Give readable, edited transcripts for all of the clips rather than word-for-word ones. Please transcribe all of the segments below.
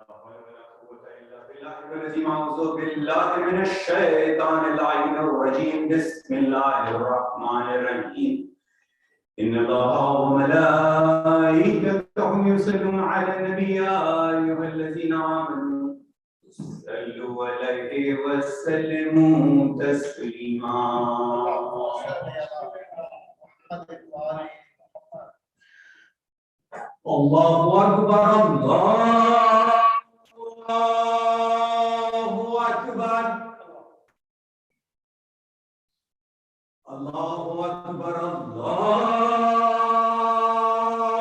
أعوذ بالله من الشيطان اللعين الرجيم بسم الله الرحمن الرحيم إن الله وملائكته يصلون على النبي يا أيها الذين آمنوا صلوا عليه وسلموا تسليما الله أكبر الله أكبر الله أكبر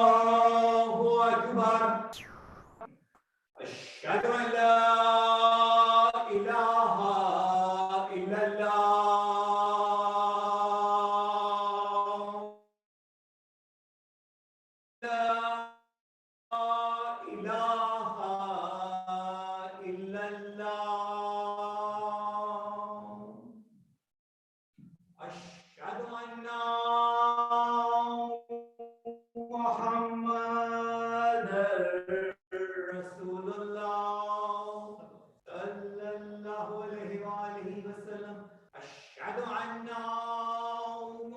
الله أكبر أشهد أن لا إله إلا الله لا إله إلا الله أشهد أن محمدًا رسول الله صلى الله عليه وآله وسلم أشهد أن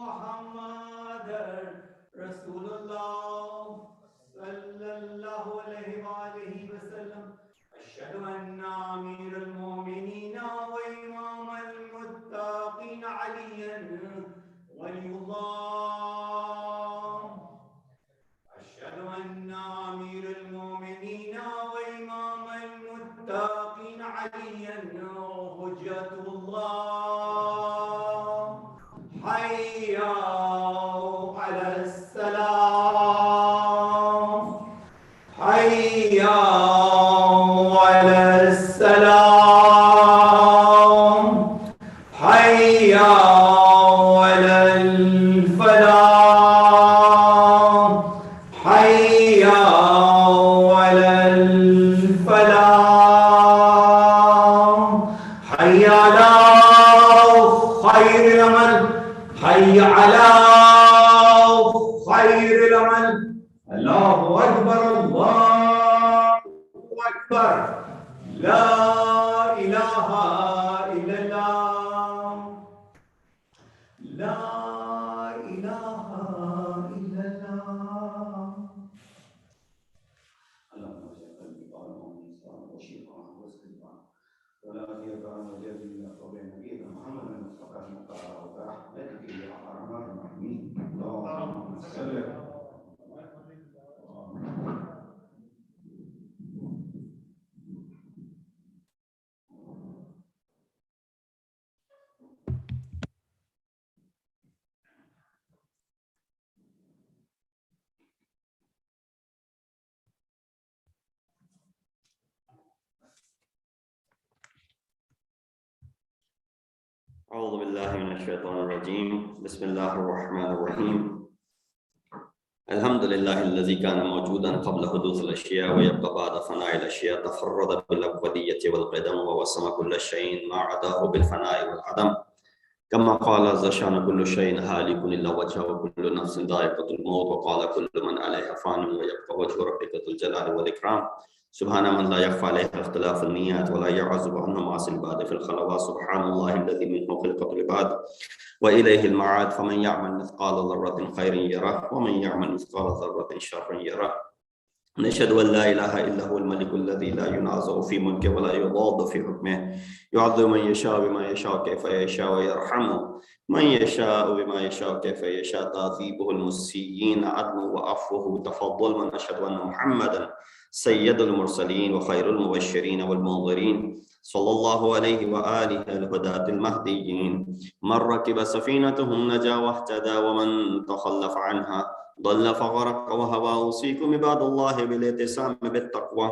محمدًا رسول الله صلى الله عليه وآله وسلم أشهد أن أمير المؤمنين وإمام المتقين عليا ولي الله أشهد أن أمير المؤمنين وإمام المتقين عليا حجة الله حي على السلام حي على السلام حي على الفلاح حي على الفلاح حي على خير العمل حي على خير العمل الله أكبر الله أكبر لا إله إلا الله لا إله إلا الله اللهم اجعل قلبي قائما ومنصرا وشيقا واستجبا ولا يقع وجل وبين نبينا محمد المصطفى المختار وبرحمتك يا ارحم الراحمين اللهم صل أعوذ بالله من الشيطان الرجيم بسم الله الرحمن الرحيم الحمد لله الذي كان موجودا قبل حدوث الأشياء ويبقى بعد فناء الأشياء تفرد بالأبدية والقدم ووسم كل شيء ما عداه بالفناء والعدم كما قال عز شأن كل شيء هالك إلا وجهه وكل نفس ذائقة الموت وقال كل من عليها فان ويبقى وجه ربك ذو الجلال والإكرام سبحان من لا يخفى عليه اختلاف النيات ولا يعزب عنه معاصي العباد في الخلوات سبحان الله الذي منه خلقت العباد وإليه المعاد فمن يعمل مثقال ذرة خير يره ومن يعمل مثقال ذرة شر يره نشهد أن لا إله إلا هو الملك الذي لا ينازع في ملكه ولا يضاد في حكمه يعذب من يشاء بما يشاء كيف يشاء ويرحمه من يشاء بما يشاء كيف يشاء تعذيبه المسيئين عدله وعفوه تفضل من أشهد أن محمدا سيد المرسلين وخير المبشرين والمنذرين صلى الله عليه وآله الهداة المهديين من ركب سفينتهم نجا واهتدى ومن تخلف عنها ضل فغرق وهوى أوصيكم عباد الله بالاعتصام بالتقوى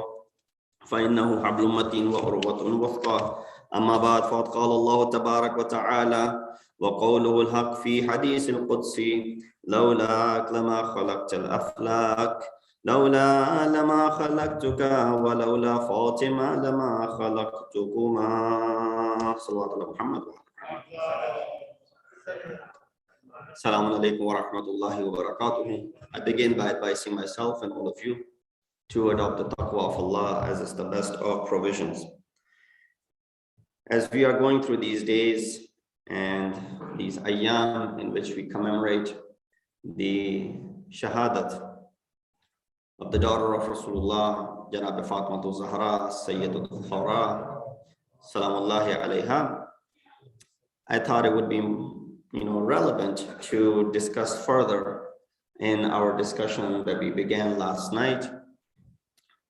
فإنه حبل متين وعروة وثقى أما بعد فقد قال الله تبارك وتعالى وقوله الحق في حديث القدسي لولاك لما خلقت الأفلاك لولا لما خلقتك ولولا فاطمة لما خلقتكما صلى الله عليه محمد Assalamu alaikum wa rahmatullahi wa barakatuh. I begin by advising myself and all of you to adopt the taqwa of Allah, as is the best of provisions. As we are going through these days and these ayyam in which we commemorate the shahadat of the daughter of Rasulullah, Janab Fatimatu Zahra, Sayyidatul Khawra, Salamullahi alayha, I thought it would be relevant to discuss further in our discussion that we began last night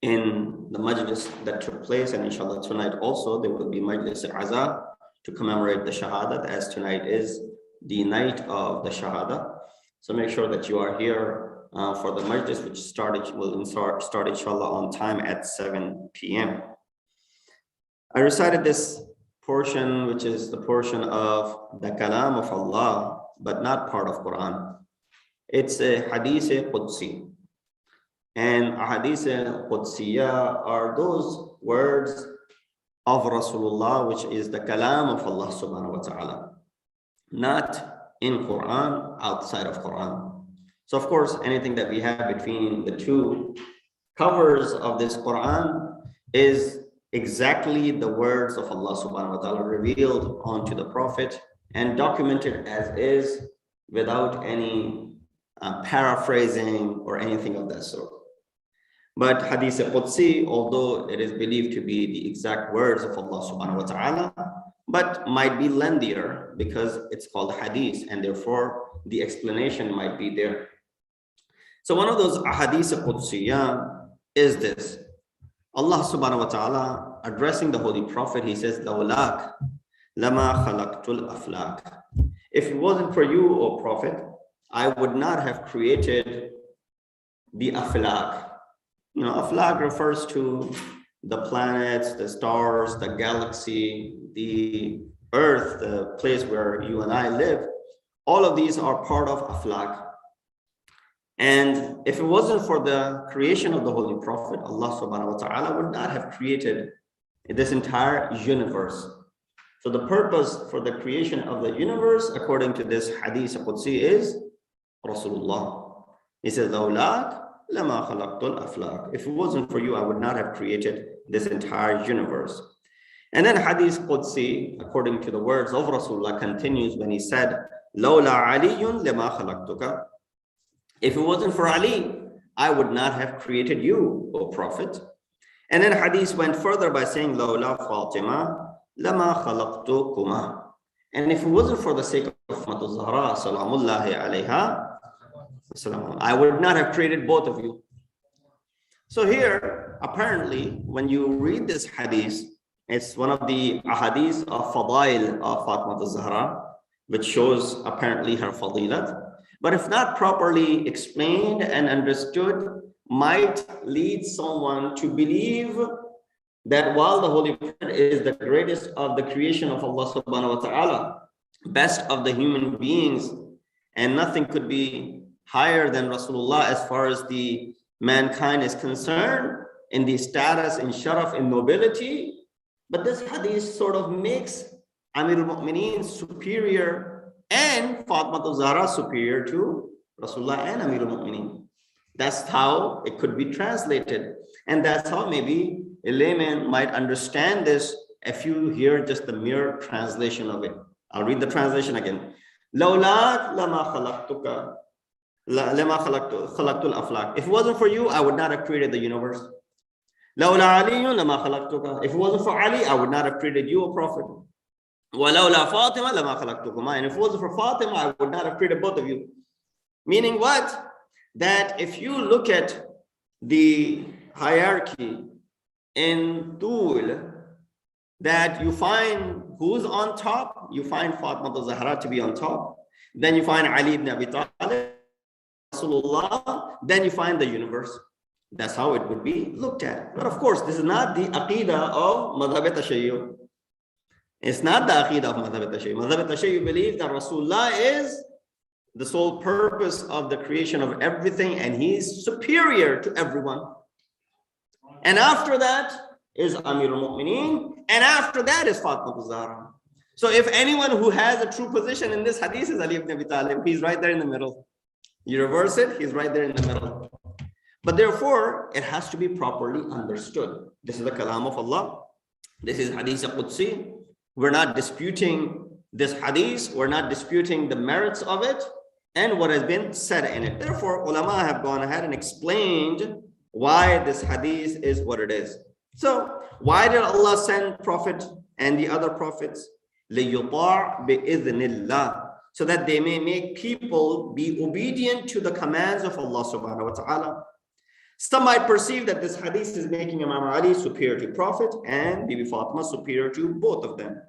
in the majlis that took place, and inshallah tonight also there will be Majlis-e-Aza to commemorate the Shahadat, as tonight is the night of the Shahada. So make sure that you are here for the majlis, which will start inshallah on time at 7 p.m. I recited this portion, which is the portion of the Kalam of Allah, but not part of Quran. It's a Hadith Qudsi. And a Hadith Qudsiya are those words of Rasulullah, which is the Kalam of Allah subhanahu wa ta'ala, not in Quran, outside of Quran. So of course, anything that we have between the two covers of this Quran is exactly the words of Allah subhanahu wa ta'ala revealed onto the Prophet and documented as is, without any paraphrasing or anything of that sort. But Hadith Qudsi, although it is believed to be the exact words of Allah subhanahu wa ta'ala, but might be lengthier because it's called Hadith, and therefore the explanation might be there. So one of those Hadith Qudsiya is this. Allah subhanahu wa ta'ala addressing the Holy Prophet, he says, Lawlak lama khalaqtul aflak. If it wasn't for you, O Prophet, I would not have created the aflak. Aflak refers to the planets, the stars, the galaxy, the earth, the place where you and I live. All of these are part of aflak. And if it wasn't for the creation of the Holy Prophet, Allah subhanahu wa ta'ala would not have created this entire universe. So the purpose for the creation of the universe, according to this Hadith Qudsi, is Rasulullah. He says, Lawlak lama khalaqtul aflak. If it wasn't for you, I would not have created this entire universe. And then Hadith Qudsi, according to the words of Rasulullah, continues when he said, Lawla aliyun lama khalaqtuka. If it wasn't for Ali, I would not have created you, O Prophet. And then Hadith went further by saying, Lawla Fatima lama khalaqtukuma. And if it wasn't for the sake of Fatimatu Zahra, salamullahi alayha, I would not have created both of you. So here, apparently, when you read this hadith, it's one of the ahadith of Fadail of Fatimatu Zahra, which shows apparently her fadilat. But if not properly explained and understood, might lead someone to believe that while the Holy Prophet is the greatest of the creation of Allah subhanahu wa ta'ala, best of the human beings, and nothing could be higher than Rasulullah as far as the mankind is concerned, in the status, in sharaf, in nobility. But this hadith sort of makes Amir al-Mu'mineen superior and Fatimatu Zahra superior to Rasulullah and Amir al-Mu'mineen. That's how it could be translated. And that's how maybe a layman might understand this if you hear just the mere translation of it. I'll read the translation again. Lawla lama khalaqtuka lama khalaqtul aflak. If it wasn't for you, I would not have created the universe. Lawla aliyun lama khalaqtuka. If it wasn't for Ali, I would not have created you, O Prophet. وَلَوْلَا فَاطِمَةَ لَمَا خَلَقْتُكُمَا. And if it wasn't for Fatima, I would not have created both of you. Meaning what? That if you look at the hierarchy in Tul, that you find who's on top, you find Fatima Zahra to be on top, then you find Ali ibn Abi Talib, Rasulullah, then you find the universe. That's how it would be looked at. But of course, this is not the aqidah of Madhab Tashayyu. It's not the aqidah of Madhab Tashayyu. Madhab Tashayyu believes that Rasulullah is the sole purpose of the creation of everything, and he's superior to everyone. And after that is Amir al-Mu'mineen, and after that is Fatima Zahra. So if anyone who has a true position in this hadith is Ali ibn Abi Talib, he's right there in the middle. You reverse it, he's right there in the middle. But therefore, it has to be properly understood. This is the kalam of Allah. This is hadith Qudsi. We're not disputing this hadith. We're not disputing the merits of it and what has been said in it. Therefore, ulama have gone ahead and explained why this hadith is what it is. So, why did Allah send Prophet and the other prophets? لِيُطَاعْ بِإِذْنِ اللَّهِ, so that they may make people be obedient to the commands of Allah subhanahu wa ta'ala. Some might perceive that this hadith is making Imam Ali superior to Prophet and Bibi Fatima superior to both of them.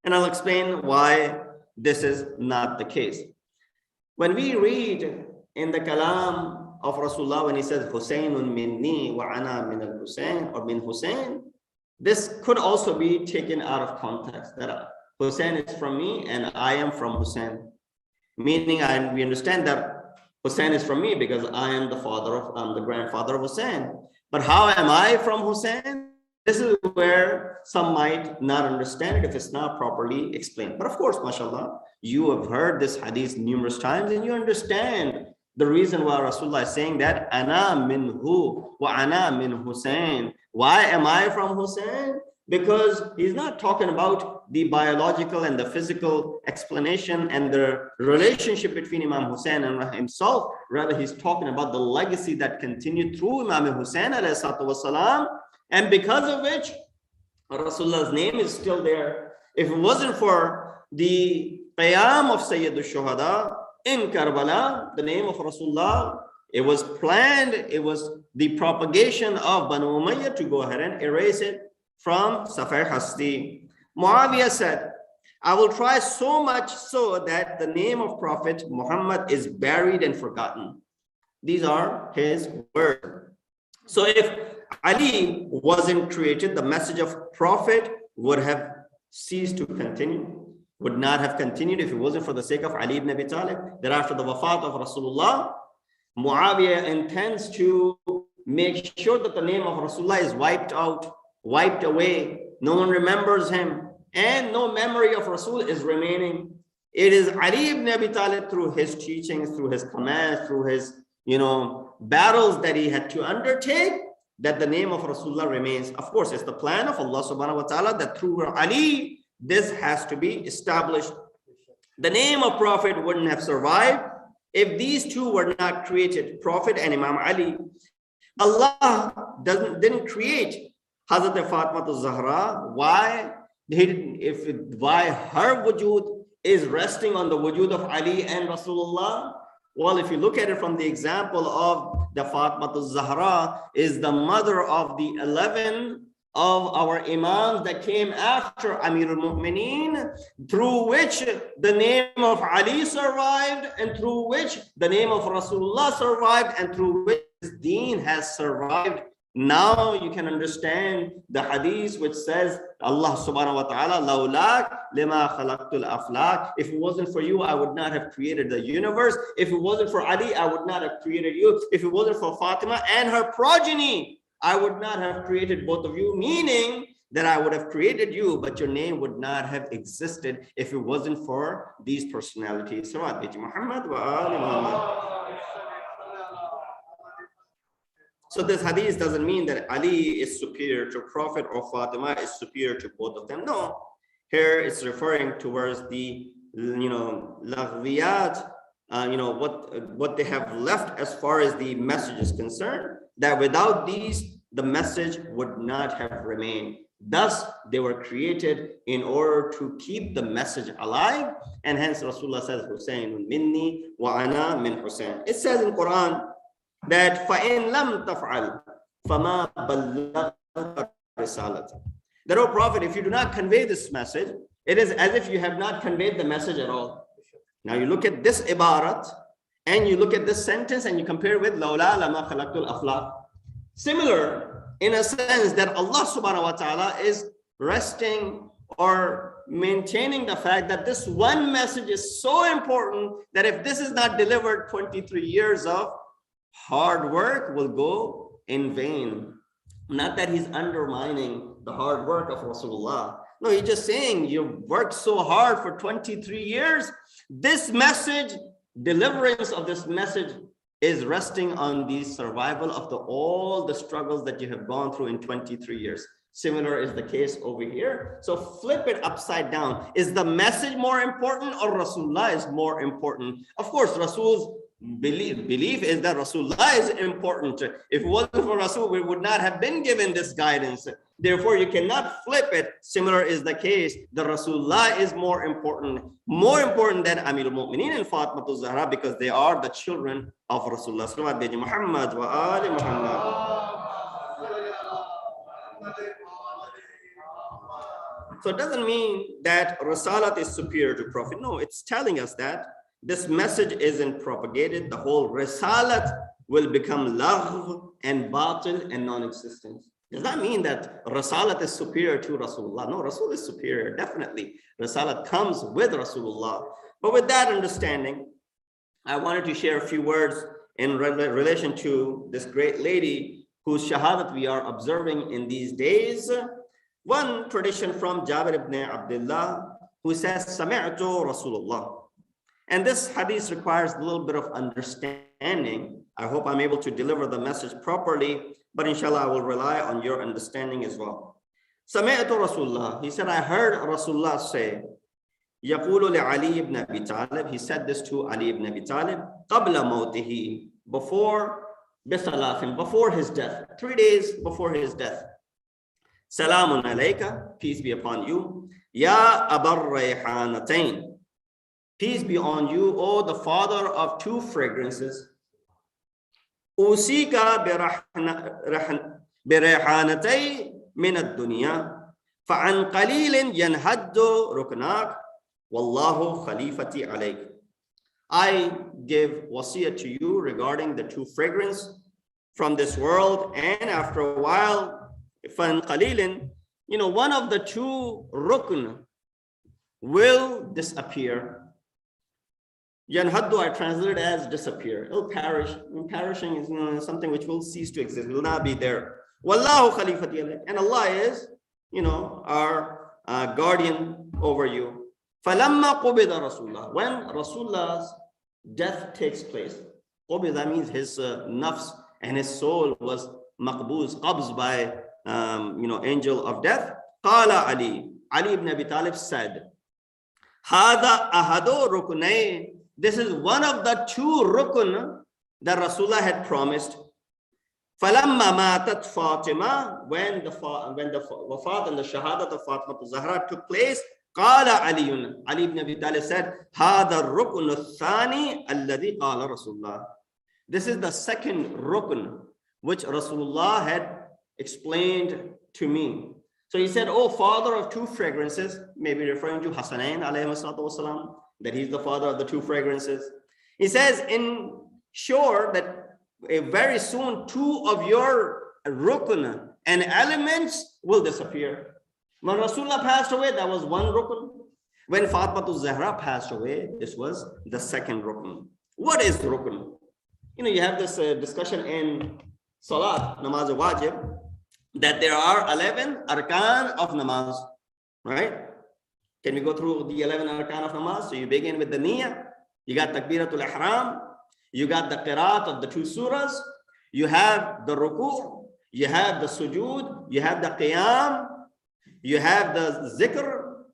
And I'll explain why this is not the case. When we read in the kalam of Rasulullah, when he says, Husaynun minni wa ana min al-Husayn, or min Husayn, this could also be taken out of context, that Hussein is from me and I am from Hussein. Meaning, we understand that Hussein is from me because I am the grandfather of Hussein. But how am I from Hussein? This is where some might not understand it if it's not properly explained. But of course, mashallah, you have heard this hadith numerous times and you understand the reason why Rasulullah is saying that, Ana minhu wa ana min Hussein. Why am I from Hussein? Because he's not talking about the biological and the physical explanation and the relationship between Imam Hussein and himself. Rather, he's talking about the legacy that continued through Imam Hussein alayhi salatu wasalam, and because of which Rasulullah's name is still there. If it wasn't for the qiyam of Sayyid al-Shuhada in Karbala, the name of Rasulullah, it was planned, it was the propagation of Banu Umayyah to go ahead and erase it from Safar Hasti. Muawiyah said, I will try so much so that the name of Prophet Muhammad is buried and forgotten. These are his words. So if Ali wasn't created, the message of Prophet would have ceased to continue, would not have continued if it wasn't for the sake of Ali ibn Abi Talib. That after the wafat of Rasulullah, Muawiyah intends to make sure that the name of Rasulullah is wiped out, wiped away. No one remembers him and no memory of Rasul is remaining. It is Ali ibn Abi Talib, through his teachings, through his commands, through his battles that he had to undertake, that the name of Rasulullah remains. Of course, it's the plan of Allah subhanahu wa ta'ala that through Ali, this has to be established. The name of Prophet wouldn't have survived if these two were not created, Prophet and Imam Ali. Allah didn't create Hazrat Fatima al-Zahra. Why her wujud is resting on the wujud of Ali and Rasulullah? Well, if you look at it from the example of the Fatima al-Zahra is the mother of the 11 of our imams that came after Amir al-Mu'mineen, through which the name of Ali survived, and through which the name of Rasulullah survived, and through which this deen has survived. Now you can understand the hadith which says, Allah subhanahu wa ta'ala, lawlak lima khalaqtul aflak. If it wasn't for you, I would not have created the universe. If it wasn't for Ali, I would not have created you. If it wasn't for Fatima and her progeny, I would not have created both of you, meaning that I would have created you, but your name would not have existed if it wasn't for these personalities. So this hadith doesn't mean that Ali is superior to Prophet or Fatima is superior to both of them. No, here it's referring towards the laghwiyat, what they have left as far as the message is concerned, that without these, the message would not have remained. Thus, they were created in order to keep the message alive. And hence Rasulullah says, Husaynun minni wa ana min Husayn. It says in Quran that فَإِن لَمْ تَفْعَلْ فَمَا بَلَّغْتَ رِسَالَتَ. That, O Prophet, if you do not convey this message, it is as if you have not conveyed the message at all. Now you look at this ibarat and you look at this sentence and you compare it with لَوْلَا لَمَا خَلَقْتُ الْأَفْلَاقِ. Similar in a sense that Allah subhanahu wa ta'ala is resting or maintaining the fact that this one message is so important that if this is not delivered, 23 years of hard work will go in vain. Not that he's undermining the hard work of Rasulullah. No, he's just saying you worked so hard for 23 years. This message, deliverance of this message is resting on the survival of all the struggles that you have gone through in 23 years. Similar is the case over here. So flip it upside down. Is the message more important or Rasulullah is more important? Of course, Rasul's belief is that Rasulullah is important. If it wasn't for Rasul, we would not have been given this guidance. Therefore, you cannot flip it. Similar is the case. The Rasulullah is more important than Amir al-Mu'mineen and Fatima Zahra, because they are the children of Rasulullah. Muhammad wa ali Muhammad. So it doesn't mean that Risalat is superior to Prophet. No, it's telling us that this message isn't propagated. The whole Risalat will become lagh and batil and non-existent. Does that mean that Risalat is superior to Rasulullah? No, Rasul is superior, definitely. Risalat comes with Rasulullah. But with that understanding, I wanted to share a few words in relation to this great lady whose shahadat we are observing in these days. One tradition from Jabir ibn Abdullah, who says, Sami'tu Rasulullah. And this hadith requires a little bit of understanding. I hope I'm able to deliver the message properly, but inshallah, I will rely on your understanding as well. Sami'tu Rasulullah. He said, I heard Rasulullah say, Yaqulu li Ali ibn Abi Talib. He said this to Ali ibn Abi Talib, Qabla mawtihi, before his death, 3 days before his death. Salamun alayka, peace be upon you. Ya Abar Rayhanatain, peace be on you, O the father of two fragrances. Usika birayhanatay min ad-dunya, fa'an qalilin yanhaddu ruknak, wallahu khalifati alayk. I give wasiyah to you regarding the two fragrance from this world, and after a while, fa'an qalilin, one of the two rukn will disappear. Yanhaddu, I translate it as disappear. It'll perish. And perishing is something which will cease to exist. It will not be there. Wallahu khalifati alayk. And Allah is, our guardian over you. Falamma qubida Rasulullah. When Rasulullah's death takes place, qubida means his nafs and his soul was maqbuz, qabz by angel of death. Qala Ali ibn Abi Talib said, Hada ahadu ruknay. This is one of the two rukun that Rasulullah had promised. Falamma matat Fatima, when the wafat and the shahadat of Fatima Zahra took place, qala Ali ibn Abi Talib said, Hada rukun al-thani alladhi qala Rasulullah. This is the second rukun which Rasulullah had explained to me. So he said, oh, father of two fragrances, maybe referring to Hasanain alayhi salatu wasalam, that he's the father of the two fragrances. He says, ensure that very soon two of your rukun and elements will disappear. When Rasulullah passed away, that was one rukun. When Fatima Zahra passed away, this was the second rukun. What is rukun? You have this discussion in Salat, namaz wajib, that there are 11 arkan of namaz, right? Can we go through the 11 arkan of namaz? So you begin with the niyyah, you got takbiratul ihram, you got the qiraat of the two surahs, you have the ruku', you have the sujood, you have the qiyam, you have the zikr,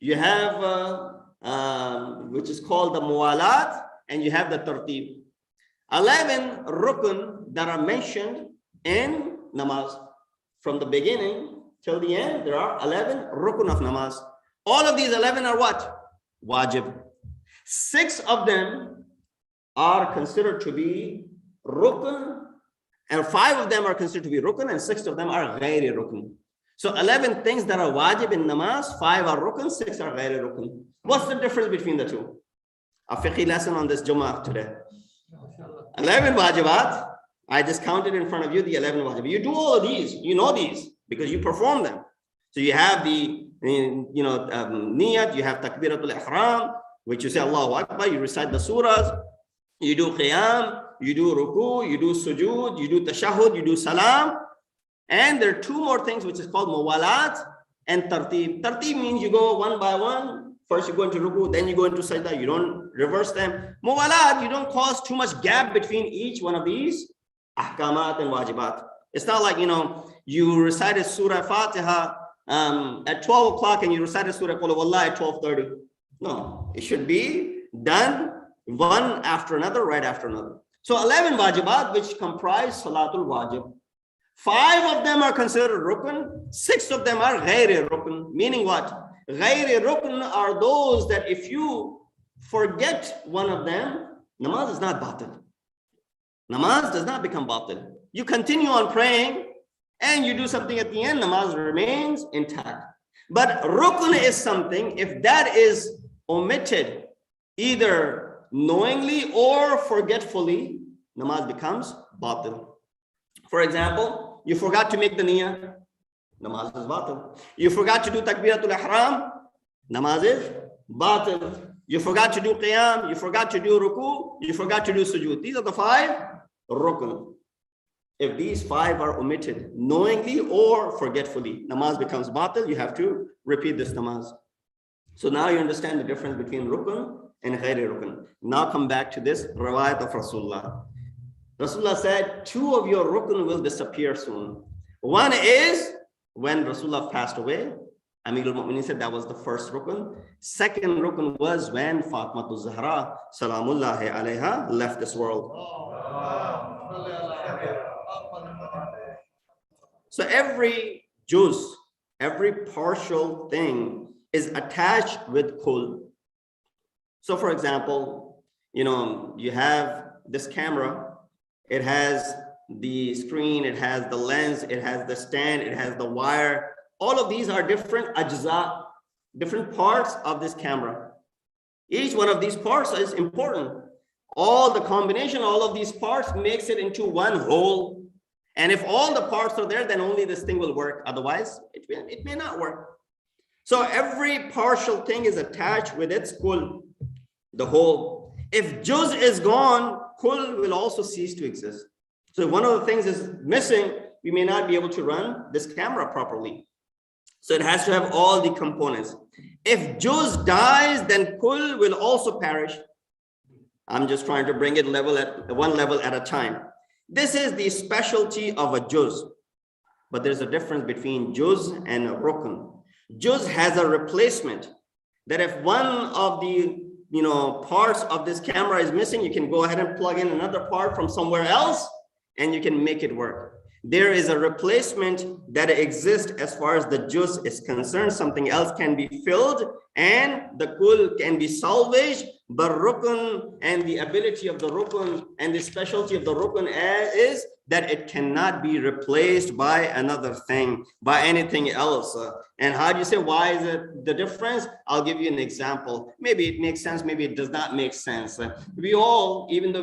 you have which is called the muwalat, and you have the tartib. 11 rukun that are mentioned in namaz. From the beginning till the end, there are 11 rukun of namaz. All of these 11 are what? Wajib. 6 of them are considered to be rukun, and 5 of them are considered to be rukun, and 6 of them are ghairi rukun. So 11 things that are wajib in namaz, 5 are rukun, 6 are ghairi rukun. What's the difference between the two? A fiqh lesson on this Jummah today. 11 wajibat. I just counted in front of you the 11 wajib. You do all of these, you know these because you perform them. So you have the niyat, you have takbiratul ihram, which you say Allahu Akbar, you recite the surahs, you do qiyam, you do ruku, you do sujood, you do tashahhud, you do salam. And there are 2 more things which is called muwalat and tartib. Tartib means you go one by one, First you go into ruku, then you go into sajda. You don't reverse them. Muwalat, you don't cause too much gap between each one of these ahkamat and wajibat. It's not like, you recited Surah Fatiha at 12 o'clock and you recited Surah Qul Huwallah at 12:30. No, it should be done one after another, right after another. So 11 wajibat which comprise Salatul Wajib. 5 of them are considered rukn, 6 of them are ghairi rukn. Meaning what? Ghairi rukn are those that if you forget one of them, namaz is not batil. Namaz does not become batil. You continue on praying and you do something at the end, namaz remains intact. But rukn is something, if that is omitted, either knowingly or forgetfully, namaz becomes batil. For example, you forgot to make the niyyah, namaz is batil. You forgot to do takbiratul ihram, namaz is batil. You forgot to do qiyam, you forgot to do ruku, you forgot to do sujood. These are the 5 rukn. If these 5 are omitted knowingly or forgetfully, namaz becomes batil. You have to repeat this namaz. So now you understand the difference between rukn and ghairi rukn. Now come back to this riwayat of Rasulullah. Rasulullah said 2 of your rukn will disappear soon. One is when Rasulullah passed away. Amirul Mu'minin said that was the first rukn. Second rukn was when Fatimatu Zahra salamullahi alayha left this world. So every juz, every partial thing is attached with kul. So for example, you have this camera, it has the screen, it has the lens, it has the stand, it has the wire. All of these are different ajza, different parts of this camera. Each one of these parts is important. All the combination, all of these parts makes it into one whole. And if all the parts are there, then only this thing will work. Otherwise, it may not work. So every partial thing is attached with its kul, the whole. If juz is gone, kul will also cease to exist. So if one of the things is missing, we may not be able to run this camera properly. So it has to have all the components. If juz dies, then kul will also perish. I'm just trying to bring it one level at a time. This is the specialty of a juz. But there's a difference between juz and rukn. Juz has a replacement that if one of the parts of this camera is missing, you can go ahead and plug in another part from somewhere else and you can make it work. There is a replacement that exists as far as the juz is concerned. Something else can be filled and the kul can be salvaged. But rukn and the ability of the rukn and the specialty of the rukn is that it cannot be replaced by another thing, by anything else. And how do you say, why is it the difference? I'll give you an example. Maybe it makes sense, maybe it does not make sense. We all, even though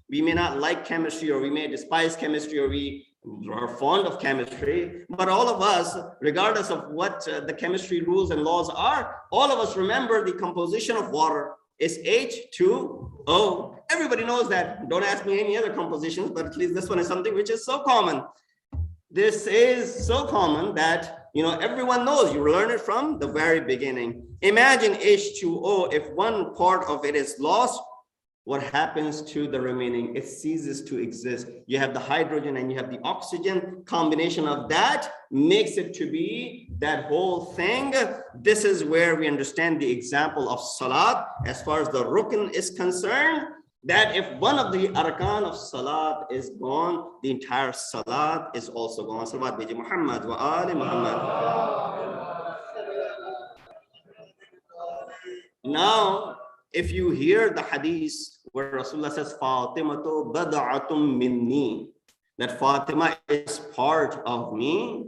we may not like chemistry, or we may despise chemistry, or we are fond of chemistry, but all of us, regardless of what the chemistry rules and laws are, all of us remember the composition of water is H2O. Everybody knows that. Don't ask me any other compositions, but at least this one is something which is so common. This is so common that everyone knows. You learn it from the very beginning. Imagine H2O. If one part of it is lost, what happens to the remaining? It ceases to exist. You have the hydrogen and you have the oxygen. Combination of that makes it to be that whole thing. This is where we understand the example of salat as far as the rukn is concerned, that if one of the arkan of salat is gone, the entire salat is also gone. Salawat bi Muhammad wa ali Muhammad. Now, if you hear the hadith where Rasulullah says, Fatimatu bada'atum minni, that Fatima is part of me,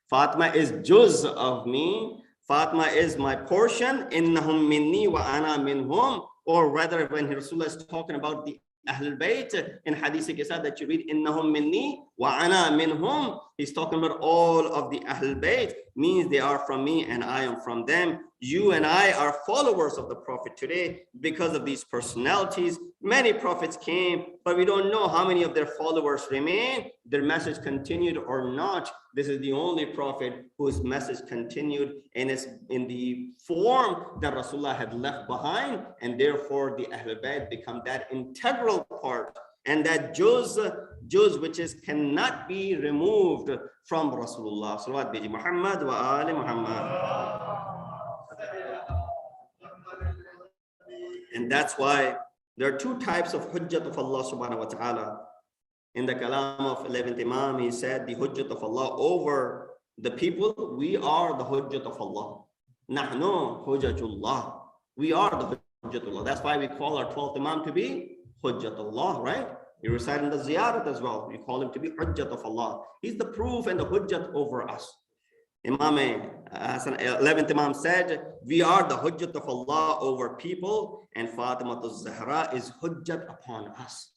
Fatima is juz of me, Fatima is my portion, innahum minni wa ana minhum, or rather when Rasulullah is talking about the Ahlul Bayt in Hadith Kisa that you read, innahum minni وَأَنَا مِنْهُمْ. He's talking about all of the Ahlul Bayt, means they are from me and I am from them. You and I are followers of the Prophet today because of these personalities. Many prophets came, but we don't know how many of their followers remain. Their message continued or not. This is the only prophet whose message continued, and it's in the form that Rasulullah had left behind, and therefore the Ahlul Bayt become that integral part and that juz which is cannot be removed from Rasulullah. Salawat bi Muhammad wa ali Muhammad. And that's why there are two types of hujjat of Allah subhanahu wa ta'ala. In the kalam of 11th Imam, he said the hujjat of Allah over the people, we are the hujjat of Allah. Nahnu hujjatullah. We are the hujjatullah. That's why we call our 12th Imam to be hujjatullah, right? You recite in the ziyarat as well. We call him to be hujjat of Allah. He's the proof and the hujjat over us. Imam Hassan, 11th Imam said, we are the hujjat of Allah over people, and Fatima Zahra is hujjat upon us.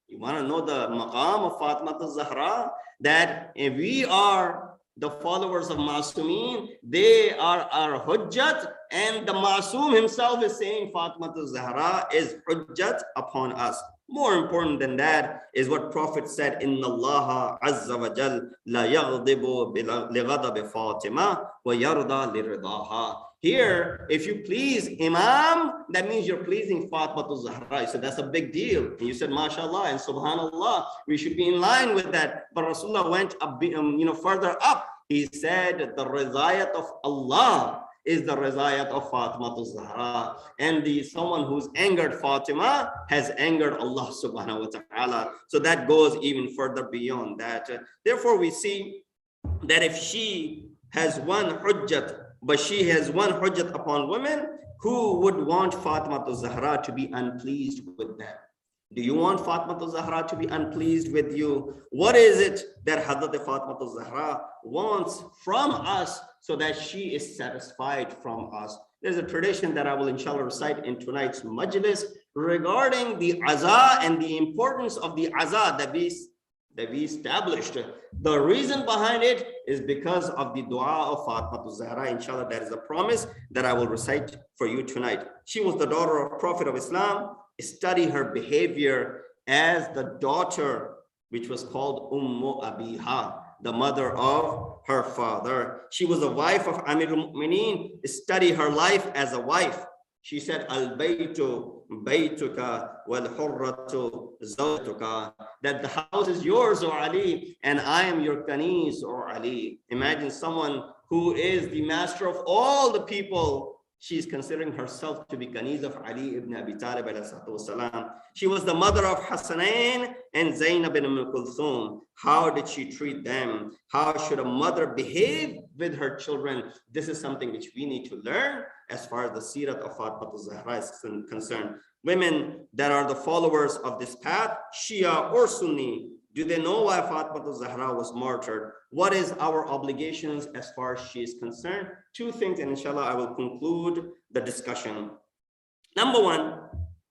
You want to know the maqam of Fatima Zahra? That if we are the followers of Masumeen, they are our hujjat, and the Masum himself is saying Fatima Zahra is hujjat upon us. More important than that is what Prophet said, Inna Allah Azza wa Jal la yaghdibu li ghadabi Fatima wa yarda li ridaha. Here, if you please Imam, that means you're pleasing Fatima Zahra. So that's a big deal. And you said, MashaAllah and Subhanallah, we should be in line with that. But Rasulullah went up, further up. He said the rizayat of Allah is the rizayat of Fatima Zahra. And someone who's angered Fatima has angered Allah subhanahu wa ta'ala. So that goes even further beyond that. Therefore, we see that if she has one hujjat, but she has one hujjat upon women, who would want Fatima Zahra to be unpleased with them? Do you want Fatima Zahra to be unpleased with you? What is it that Hazrat Fatima Zahra wants from us so that she is satisfied from us? There's a tradition that I will inshallah recite in tonight's majlis regarding the aza and the importance of the aza that we established. The reason behind it is because of the dua of Fatima Zahra. Inshallah, that is a promise that I will recite for you tonight. She was the daughter of Prophet of Islam. Study her behavior as the daughter, which was called Ummu Abiha, the mother of her father. She was the wife of Amir al-Mu'mineen. Study her life as a wife. She said, Al-baytu baytuka wal-hurratu zawtuka, that the house is yours, O Ali, and I am your kanis, O Ali. Imagine someone who is the master of all the people. She's considering herself to be kanis of Ali ibn Abi Talib alayhi salatu. She was the mother of Hassanain and Zainab ibn Kulthum. How did she treat them? How should a mother behave with her children? This is something which we need to learn as far as the Sirat of Fatima Zahra is concerned. Women that are the followers of this path, Shia or Sunni, do they know why Fatima Zahra was martyred? What is our obligations as far as she is concerned? Two things, and inshallah I will conclude the discussion. Number one,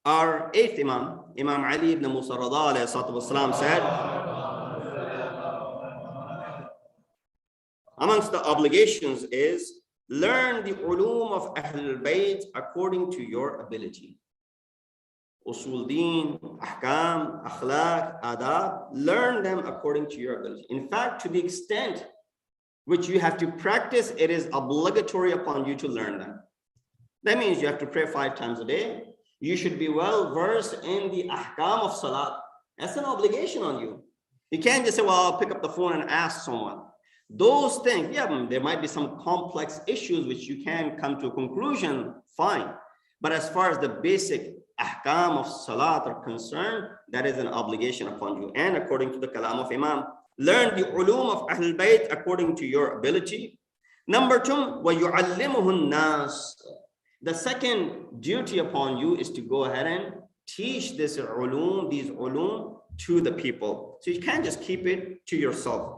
our 8th Imam, Imam Ali ibn Musa Rada alayhi salatu wasalam, said, amongst the obligations is learn the ulum of Ahlul Bayt according to your ability. Usul Deen, Ahkam, Akhlaq, Adab, learn them according to your ability. In fact, to the extent which you have to practice, it is obligatory upon you to learn them. That means you have to pray 5 times a day. You should be well versed in the Ahkam of Salat. That's an obligation on you. You can't just say, well, I'll pick up the phone and ask someone. Those things, yeah, there might be some complex issues which you can come to a conclusion, fine. But as far as the basic ahkam of salat are concerned, that is an obligation upon you. And according to the kalam of Imam, learn the ulum of Ahlul Bayt according to your ability. Number 2, وَيُعَلِّمُهُ النَّاسِ. The second duty upon you is to go ahead and teach these ulum to the people. So you can't just keep it to yourself.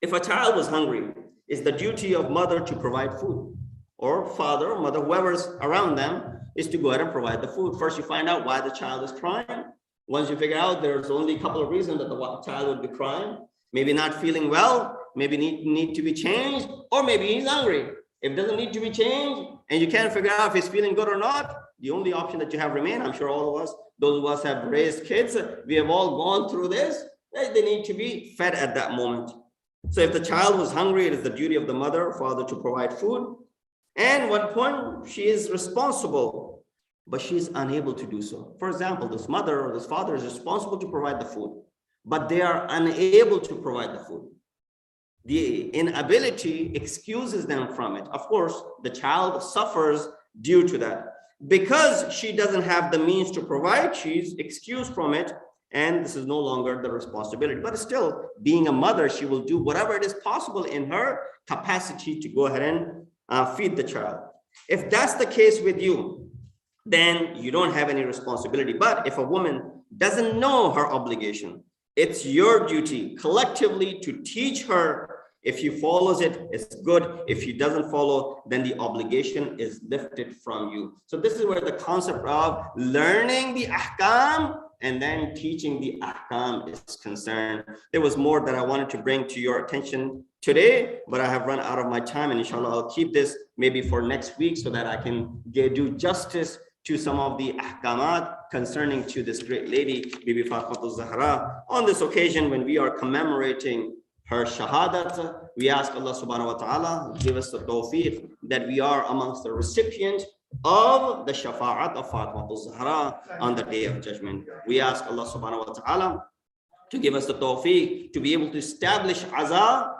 If a child was hungry, it's the duty of mother to provide food, or father or mother, whoever's around them, is to go ahead and provide the food. First, you find out why the child is crying. Once you figure out there's only a couple of reasons that the child would be crying, maybe not feeling well, maybe need to be changed, or maybe he's hungry. If it doesn't need to be changed and you can't figure out if he's feeling good or not, the only option that you have remain, I'm sure all of us, those of us have raised kids, we have all gone through this, they need to be fed at that moment. So if the child was hungry, it is the duty of the mother or father to provide food. And one point, she is responsible, but she's unable to do so. For example, this mother or this father is responsible to provide the food, but they are unable to provide the food. The inability excuses them from it. Of course, the child suffers due to that. Because she doesn't have the means to provide, she's excused from it, and this is no longer the responsibility. But still, being a mother, she will do whatever it is possible in her capacity to go ahead and feed the child. If that's the case with you, then you don't have any responsibility. But if a woman doesn't know her obligation, it's your duty collectively to teach her. If she follows it, it's good. If she doesn't follow, then the obligation is lifted from you. So this is where the concept of learning the ahkam and then teaching the ahkam is concerned. There was more that I wanted to bring to your attention today, but I have run out of my time, and inshallah I'll keep this maybe for next week so that I can do justice to some of the ahkamat concerning to this great lady, Bibi Fatima Zahra. On this occasion, when we are commemorating her shahadat, we ask Allah subhanahu wa ta'ala give us the tawfiq that we are amongst the recipients of the shafa'at of Fatima Zahra on the day of judgment. We ask Allah subhanahu wa ta'ala to give us the tawfiq to be able to establish azah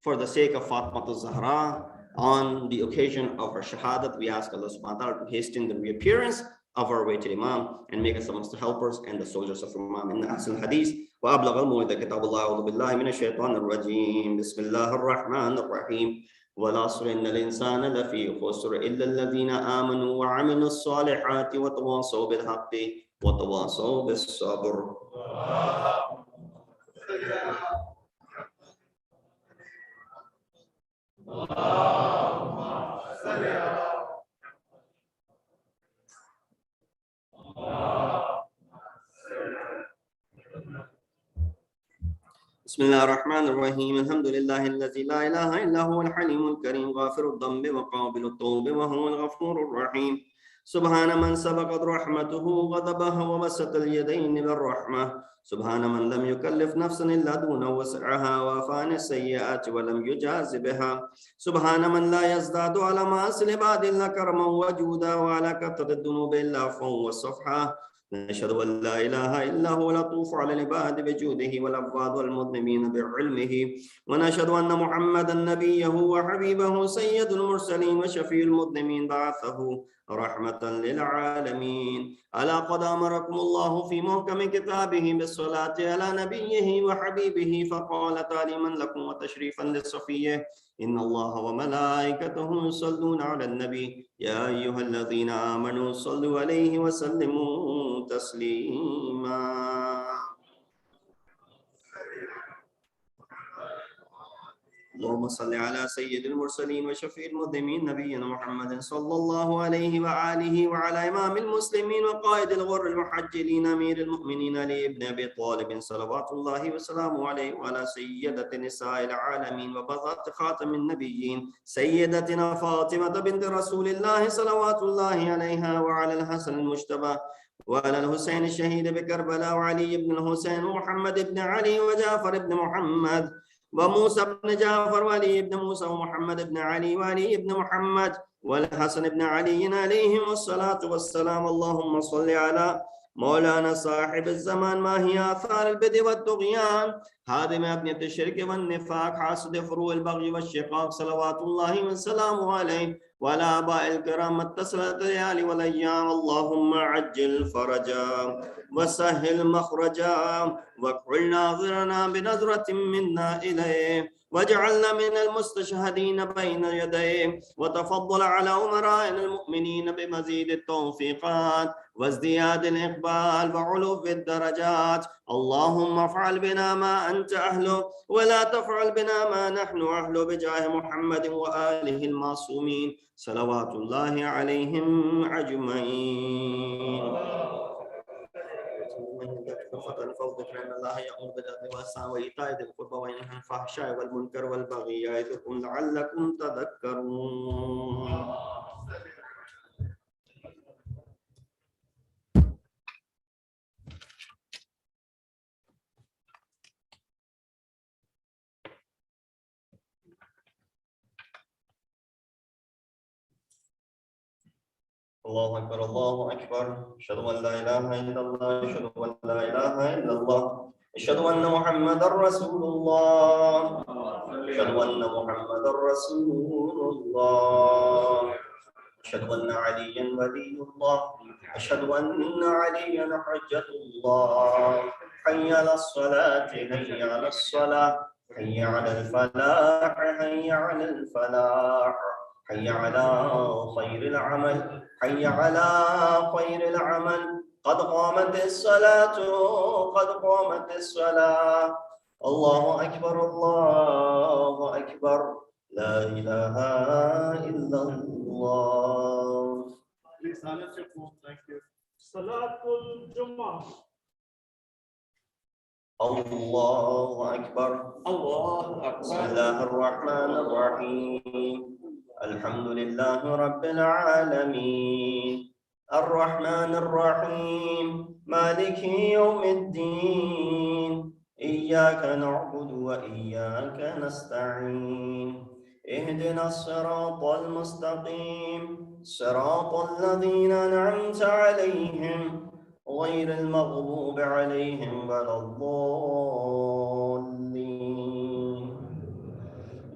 for the sake of Fatima Zahra on the occasion of her shahadat. We ask Allah subhanahu wa ta'ala to hasten the reappearance of our awaited Imam and make us amongst the helpers and the soldiers of Imam. In the Ahsan Hadith, وأبلغ الموعظة كتاب الله أعوذ بالله من الشيطان الرجيم بسم الله الرحمن الرحيم والعصر إن الإنسان لفي خسر إلا الذين آمنوا وعملوا الصالحات وتواصوا بالحق وتواصوا بالصبر. بسم الله الرحمن الرحيم الحمد لله الذي لا إله إلا هو الحليم الكريم غافر الذنب وقابل التوب وهو الغفور الرحيم سبحان من سبقت رحمته غضبه وبسط اليدين بالرحمة سبحان من لم يكلف نفسا إلا دون وسعها وعفى السيئات ولم يجاز بها سبحان من لا يزداد على معاصي العباد إلا كرما وجودا وعلى كثرة الذنوب إلا عفوا وصفحا نشهد أن لا إله إلا هو لطوف على العباد بجوده والعباد والمذنبين بعلمه ونشهد أن محمدا نبيه وحبيبه سيد المرسلين وشفيع المذنبين بعثه رحمة للعالمين ألا قد أمركم الله في محكم كتابه بالصلاة على نبيه وحبيبه فقال تعليما لكم وتشريفا للصفيه إن الله وملائكته يصلون على النبي يا أيها الذين آمنوا صلوا عليه وسلموا تسليما. اللهم صل على سيد المرسلين وشفيع المذنبين نبينا محمد صلى الله عليه وآله وعلى إمام المسلمين وقائد الغر المحجلين أمير المؤمنين علي بن أبي طالب صلوات الله وسلامه عليه وعلى سيدة نساء العالمين وبذات خاتم النبيين سيدتنا فاطمة بنت رسول الله صلوات الله عليها وعلى الحسن المجتبى وعلى الحسين الشهيد بكربلاء وعلي بن الحسين ومحمد بن علي وجعفر بن محمد وموسى بن جعفر وعلي بن موسى ومحمد بن علي وعلي بن محمد والحسن بن علي عليهم الصلاة والسلام. اللهم صل على مولانا صاحب الزمان ما هي آثار البدع والطغيان هادم أبنية الشرك والنفاق حاسد فروع البغي والشقاق صلوات الله وسلامه عليه وعلى آباء الكرام اتصلت الليالي والأيام. اللهم عجل فرجا وسهل مخرجا واكحل ناظرنا بنظرة منا إليه واجعلنا من المستشهدين بين يديه وتفضل على أمراء المؤمنين بمزيد التوفيقات وازدياد الإقبال وعلو الدرجات. اللهم افعل بنا ما أنت أهله ولا تفعل بنا ما نحن أهله بجاه محمد وآله المعصومين صلوات الله عليهم أجمعين. خفة فاذكروا أن الله يأمر بالعدل والإحسان وإيتاء ذي القربى وينهى عن الفحشاء والمنكر والبغي يعظكم لعلكم تذكرون. الله أكبر الله أكبر. أشهد أن لا إله إلا الله أشهد أن لا إله إلا الله أشهد أن محمدا رسول الله أشهد أن محمدا رسول الله أشهد أن عليا ولي الله أشهد أن عليا حجة الله. حي على الصلاة حي على الصلاة حي على الفلاح حي على الفلاح حي على خير العمل حي على خير العمل. قد قامت الصلاة قد قامت الصلاة. الله أكبر الله أكبر. لا إله إلا الله. Please silence your phone. Thank you. Salatul Jummah. الله أكبر الله أكبر. بسم الله الرحمن الرحيم. الحمد لله رب العالمين الرحمن الرحيم مالك يوم الدين إياك نعبد وإياك نستعين اهدنا الصراط المستقيم صراط الذين أنعمت عليهم غير المغضوب عليهم ولا الضالين.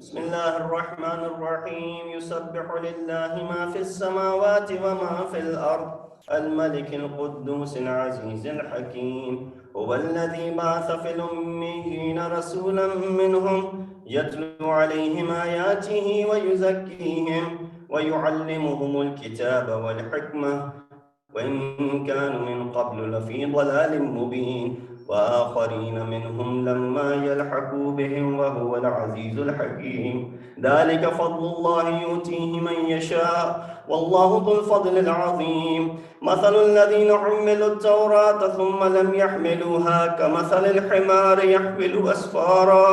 بسم الله الرحمن الرحيم. يسبح لله ما في السماوات وما في الأرض الملك القدوس العزيز الحكيم. هو الذي بعث في الأميين رسولا منهم يتلو عليهم آياته ويزكيهم ويعلمهم الكتاب والحكمة وإن كانوا من قبل لفي ضلال مبين وآخرين منهم لما يلحقوا بهم وهو العزيز الحكيم. ذلك فضل الله يؤتيه من يشاء والله ذو الفضل العظيم. مثل الذين حملوا التوراة ثم لم يحملوها كمثل الحمار يحمل أسفارا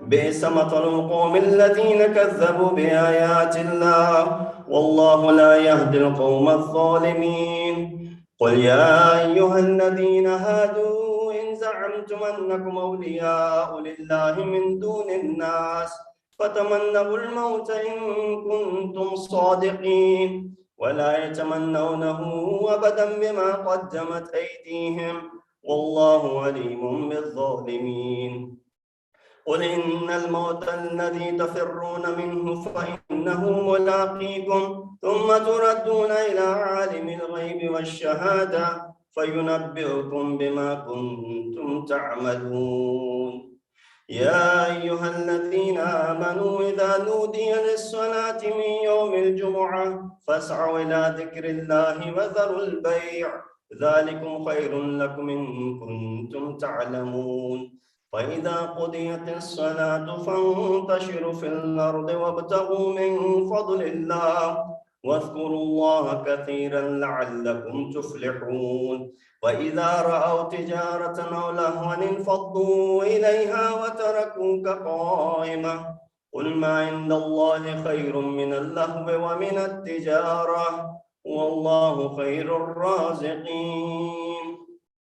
بئس مثل القوم الذين كذبوا بآيات الله والله لا يهدي القوم الظالمين. قل يا أيها الذين هادوا إن زعمتم أنكم أولياء لله من دون الناس فتمنوا الموت إن كنتم صادقين ولا يتمنونه أبدا بما قدمت أيديهم والله عليم بالظالمين. قل إن الموت الذي تفرون منه فإنه ملاقيكم ثم تردون إلى عالم الغيب والشهادة فينبئكم بما كنتم تعملون. يا أيها الذين آمنوا إذا نودي للصلاة من يوم الجمعة فاسعوا إلى ذكر الله وذروا البيع ذلكم خير لكم إن كنتم تعلمون. فإذا قضيت الصلاة فانتشروا في الأرض وابتغوا من فضل الله واذكروا الله كثيرا لعلكم تفلحون. وإذا رأوا تجارة أو لهوا انفضوا إليها وتركوك قائمة قل ما عند الله خير من اللهو ومن التجارة والله خير الرازقين.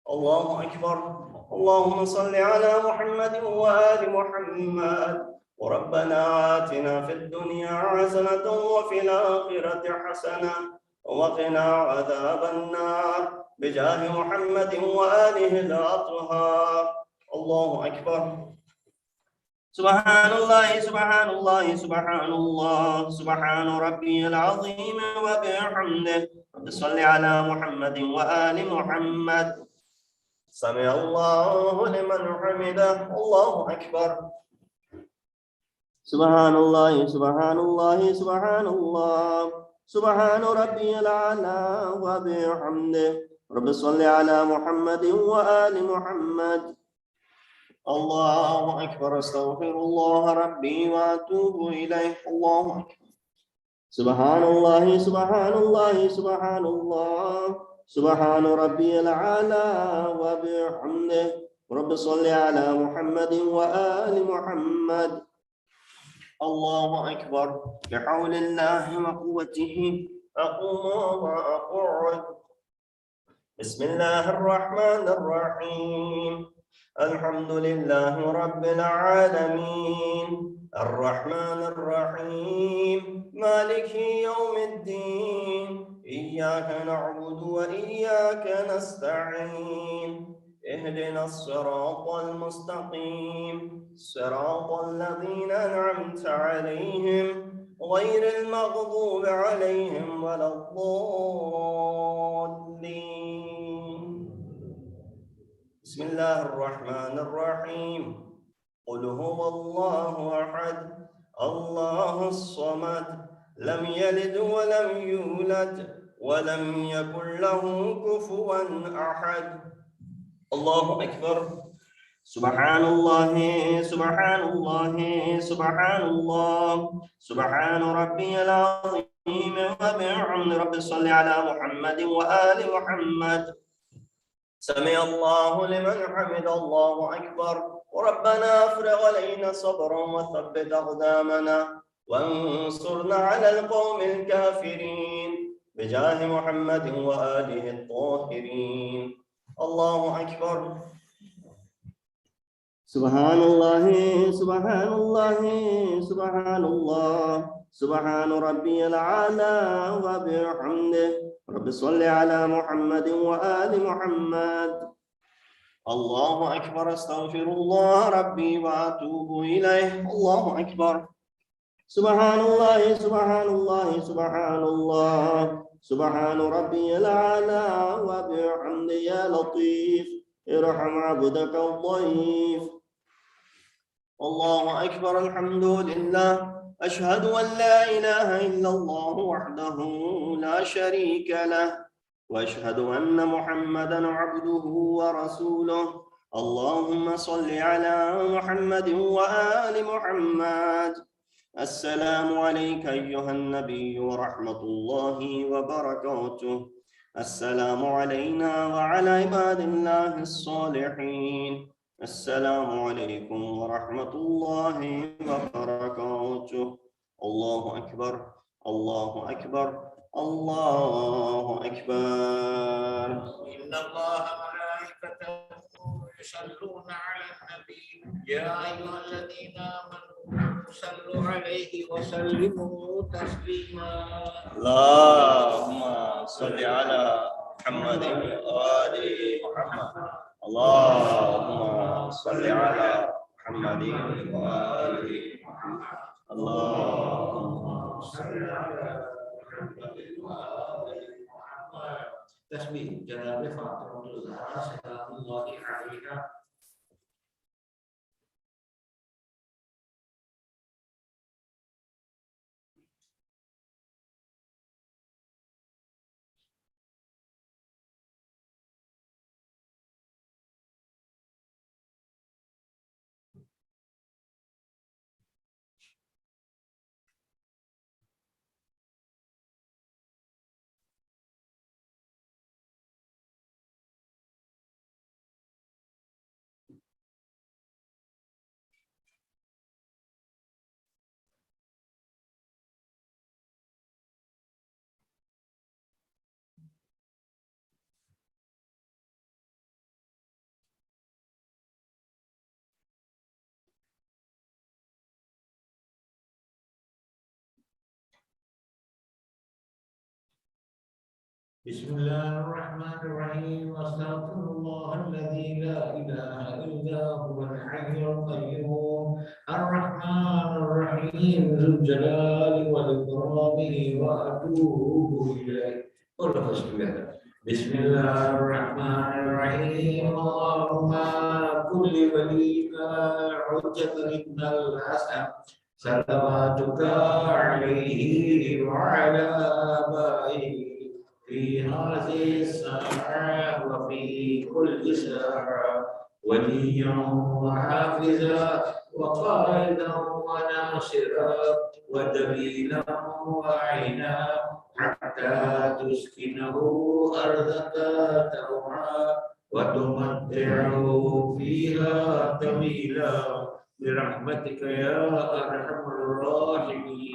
الله أكبر. اللهم صل على محمد وآل محمد. وربنا آتنا في الدنيا حسنة وفي الآخرة حسنة وقنا عذاب النار بجاه محمد وآله الأطهار. الله أكبر. سبحان الله سبحان الله سبحان الله سبحان ربي العظيم وبحمده. صل على محمد وآل محمد. سمع الله لمن حمده. الله أكبر. سبحان الله سبحان الله سبحان الله سبحان ربي الأعلى وبحمده. رب صل على محمد وآل محمد. الله أكبر. أستغفر الله ربي وأتوب إليه. الله أكبر. سبحان الله سبحان الله سبحان الله سبحان ربي الأعلى وبحمده. رب صل على محمد وآل محمد. الله أكبر. بحول الله وقوته أقوم وأقعد. بسم الله الرحمن الرحيم. الحمد لله رب العالمين الرحمن الرحيم مالك يوم الدين إياك نعبد وإياك نستعين اهدنا الصراط المستقيم صراط الذين أنعمت عليهم غير المغضوب عليهم ولا الضالين. بسم الله الرحمن الرحيم. قل هو الله أحد الله الصمد لم يلد ولم يولد ولم يكن له كفوا أحد. الله أكبر. سبحان الله سبحان الله سبحان الله سبحان ربي العظيم وبحمد. رب صل على محمد وآل محمد. سمع الله لمن حمد. الله أكبر. وربنا افرغ علينا صبرا وثبت أقدامنا وانصرنا على القوم الكافرين بجاه محمد وآله الطاهرين. الله أكبر. سبحان الله سبحان الله سبحان الله سبحان ربي الأعلى وبحمده. رب صل على محمد وآل محمد. الله أكبر. أستغفر الله ربي وأتوب إليه. الله أكبر. سبحان الله سبحان الله سبحان الله سبحان ربي الأعلى وبحمده. يا لطيف ارحم عبدك الضعيف. الله أكبر. الحمد لله. أشهد أن لا إله إلا الله وحده لا شريك له وأشهد أن محمدا عبده ورسوله. اللهم صل على محمد وآل محمد. السلام عليك أيها النبي ورحمة الله وبركاته. السلام علينا وعلى عباد الله الصالحين. السلام عليكم ورحمة الله وبركاته. الله أكبر الله أكبر الله أكبر. إن الله وملائكته يصلون على النبي يا أيها الذين آمنوا صلوا عليه وسلموا تسليما. اللهم صل على محمد وآل محمد. اللهم صل على محمد وآل محمد. اللهم صل على محمد وآل محمد. تسبيح جناب فاطمة الزهراء سلام الله عليها. بسم الله الرحمن الرحيم. واستغفر الله الذي لا اله الا هو الحي القيوم الرحمن الرحيم ذو الجلال والاكرام واتوب اليه. بسم الله الرحمن الرحيم. اللهم كل وليك حجة ابن الحسن صلواتك عليه وعلى آبائه في هذه الساعة وفي كل ساعة وليا وحافظا وقائدا وناصرا ودليلا وعينا حتى حتى تسكنه أرضك طوعا وتمتعه فيها طويلا برحمتك يا أرحم الراحمين.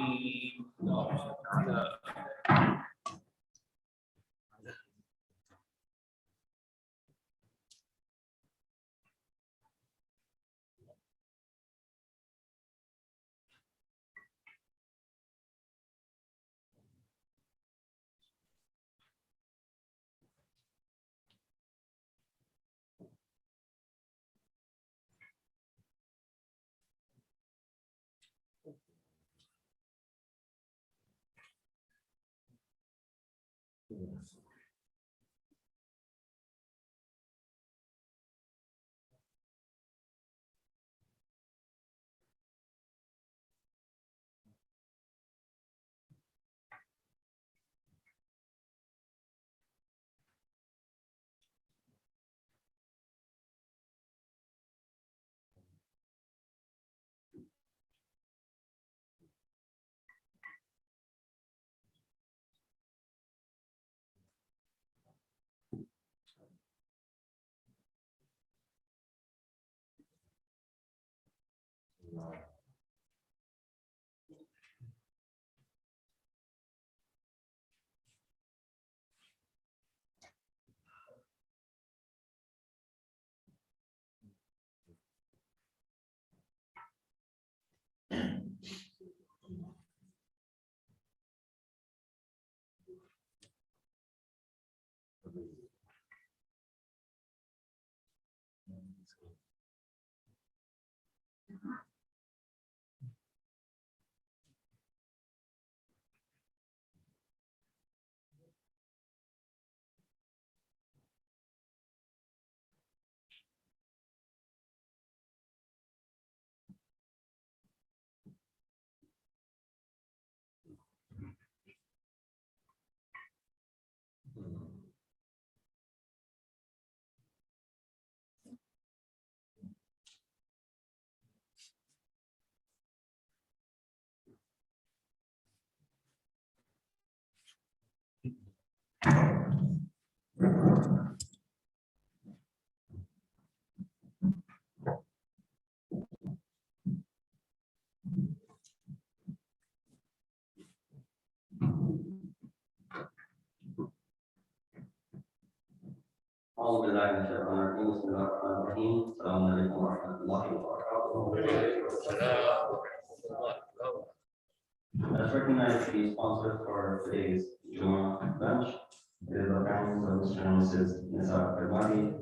أعوذ بالله من الشيطان الرجيم بسم الله الرحمن الرحيم السلام عليكم ورحمة الله وبركاته. Let's recognize the sponsors for today's Jummah lunch. It is the parents of Mr. and Mrs. Nisa Karmadi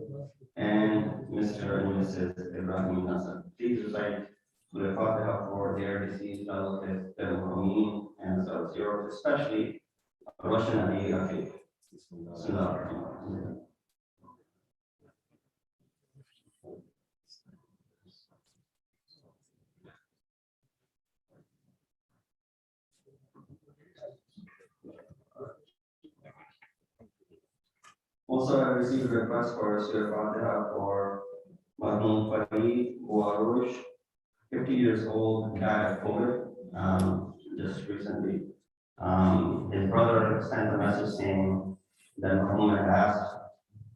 and Mr. and Mrs. Ibrahim Nasser. Please recite the Fatiha for their deceased relatives, their Muhammadin, and themselves, yours, especially Russian Ali Rafiq. Bismillah. Also, I received a request for Surah Fatiha for Mahmoud Farid Warush, 50 years old, died of COVID just recently. His brother sent a message saying that Mahmoud had asked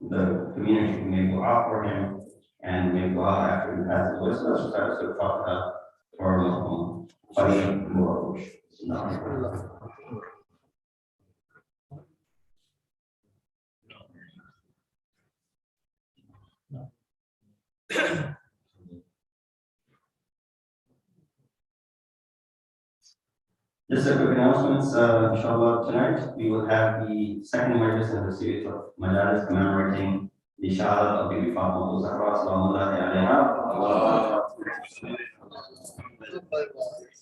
the community to make dua for him and make dua after he passes away. So let's start Surah Fatiha for Mahmoud Farid Warush. Just a quick announcements. Inshallah, tonight we will have the second majlis in the series of majalis commemorating the Shahadat of Bibi Fatima Zahra Salamullahi alayha.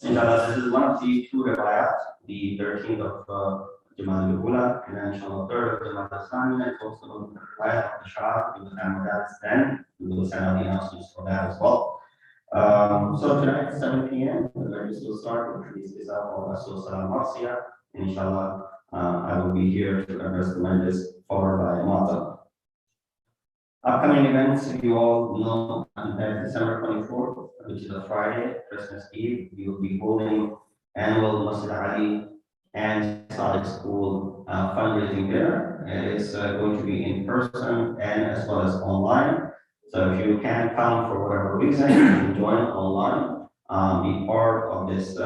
Inshallah, this is one of the two riwayat, the 13th of Jamad al-Ula, and then inshallah, 3rd of Jamad al-Thani, and also the riwayat of the Shahadat. We will have majalis then. We will send out the announcements for that as well. So tonight at 7 p.m. the majlis will start with the Istisaf of Rasul Salam Marsiya. Inshallah, I will be here to address the majlis, followed by Mata. Upcoming events, you all know, on December 24th, which is a Friday, Christmas Eve, we will be holding annual Masjid-e-Ali and Islamic School fundraising dinner. It is going to be in person and as well as online. So if you can't come for whatever reason, you can join online, be part of this